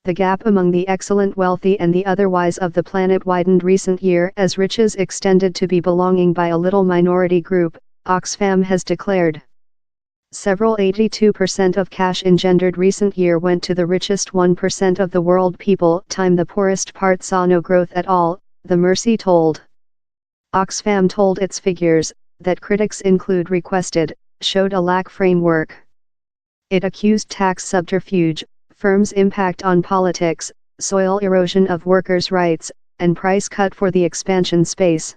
The gap among the excellent wealthy and the otherwise of the planet widened recent year as riches extended to be belonging by a little minority group, Oxfam has declared. Several 82% of cash engendered recent year went to the richest 1% of the world people. The poorest part saw no growth at all, the Mercy told. Oxfam told its figures, that critics include requested, showed a lack framework. It accused tax subterfuge, firms' impact on politics, soil erosion of workers' rights, and price cut for the expansion space.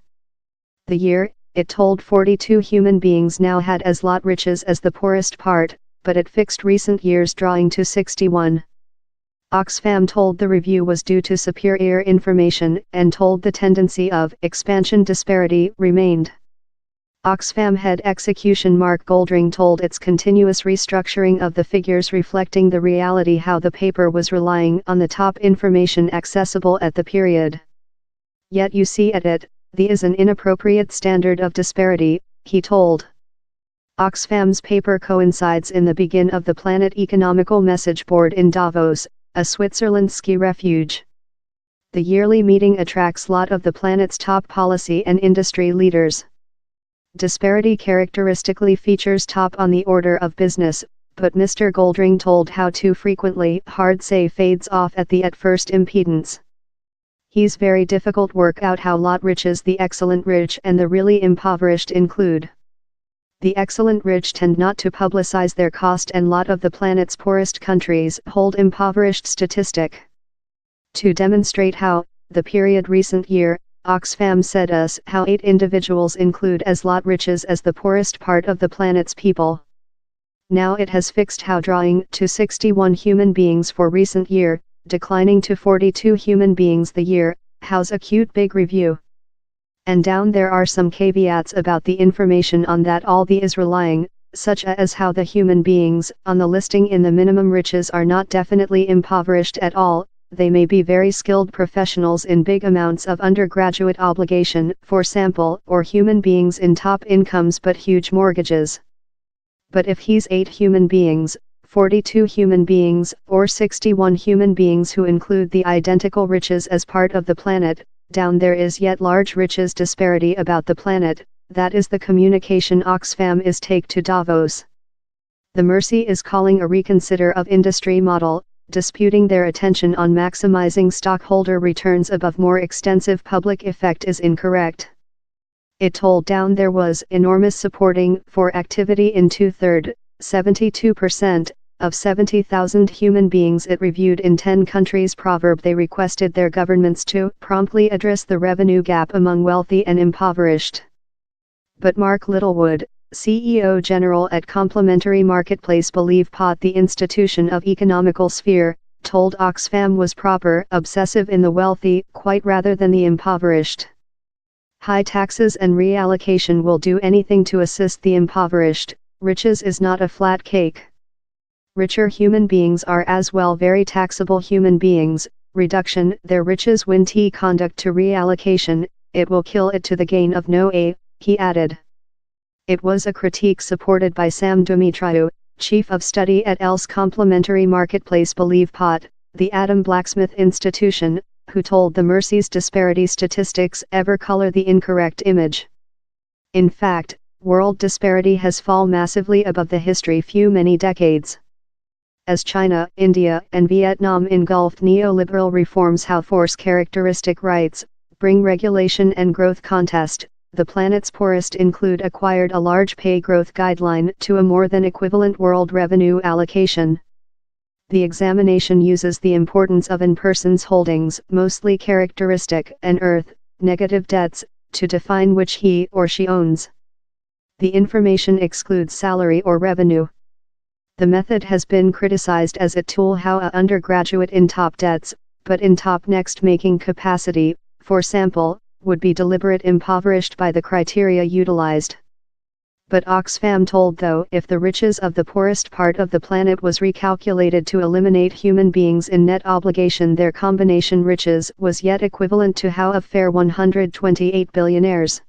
The year, it told 42 human beings now had as lot riches as the poorest part, but it fixed recent years drawing to 61. Oxfam told the review was due to superior information and told the tendency of expansion disparity remained. Oxfam head execution Mark Goldring told its continuous restructuring of the figures reflecting the reality how the paper was relying on the top information accessible at the period. Yet you see at it, the is an inappropriate standard of disparity, he told. Oxfam's paper coincides in the begin of the Planet Economical Message Board in Davos, a Switzerland ski refuge. The yearly meeting attracts lot of the planet's top policy and industry leaders. Disparity characteristically features top on the order of business, but Mr. Goldring told how too frequently hard say fades off at the at first impedance. He's very difficult work out how lot riches the excellent rich and the really impoverished include. The excellent rich tend not to publicize their cost and lot of the planet's poorest countries hold impoverished statistic. To demonstrate how, the period recent year, Oxfam said us how 8 individuals include as lot riches as the poorest part of the planet's people. Now it has fixed how drawing to 61 human beings for recent year, declining to 42 human beings the year, how's a cute big review. And down there are some caveats about the information on that all the is relying, such as how the human beings on the listing in the minimum riches are not definitely impoverished at all, they may be very skilled professionals in big amounts of undergraduate obligation, for sample, or human beings in top incomes but huge mortgages. But if he's 8 human beings, 42 human beings, or 61 human beings who include the identical riches as part of the planet, down there is yet large riches disparity about the planet, that is the communication Oxfam is take to Davos. The Mercy is calling a reconsider of industry model, disputing their attention on maximizing stockholder returns above more extensive public effect is incorrect. It told down there was enormous supporting for activity in 2/3, 72%, of 70,000 human beings it reviewed in 10 countries. Proverb they requested their governments to promptly address the revenue gap among wealthy and impoverished. But Mark Littlewood, CEO General at Complementary Marketplace believe POT the institution of economical sphere, told Oxfam was proper obsessive in the wealthy quite rather than the impoverished. High taxes and reallocation will do anything to assist the impoverished, riches is not a flat cake. Richer human beings are as well very taxable human beings, reduction their riches when T conduct to reallocation, it will kill it to the gain of no a, he added. It was a critique supported by Sam Dumitriou, Chief of Study at ELSE Complementary Marketplace believe POT, the Adam Blacksmith Institution, who told the Mercy's disparity statistics ever color the incorrect image. In fact, world disparity has fallen massively above the history few many decades. As China, India, and Vietnam engulfed neoliberal reforms how force characteristic rights, bring regulation and growth contest, the planet's poorest include acquired a large pay growth guideline to a more than equivalent world revenue allocation. The examination uses the importance of an person's holdings, mostly characteristic and earth, negative debts, to define which he or she owns. The information excludes salary or revenue. The method has been criticized as a tool how a undergraduate in top debts, but in top next making capacity, for sample, would be deliberate impoverished by the criteria utilized. But Oxfam told though if the riches of the poorest part of the planet was recalculated to eliminate human beings in net obligation their combination riches was yet equivalent to how of fair 128 billionaires.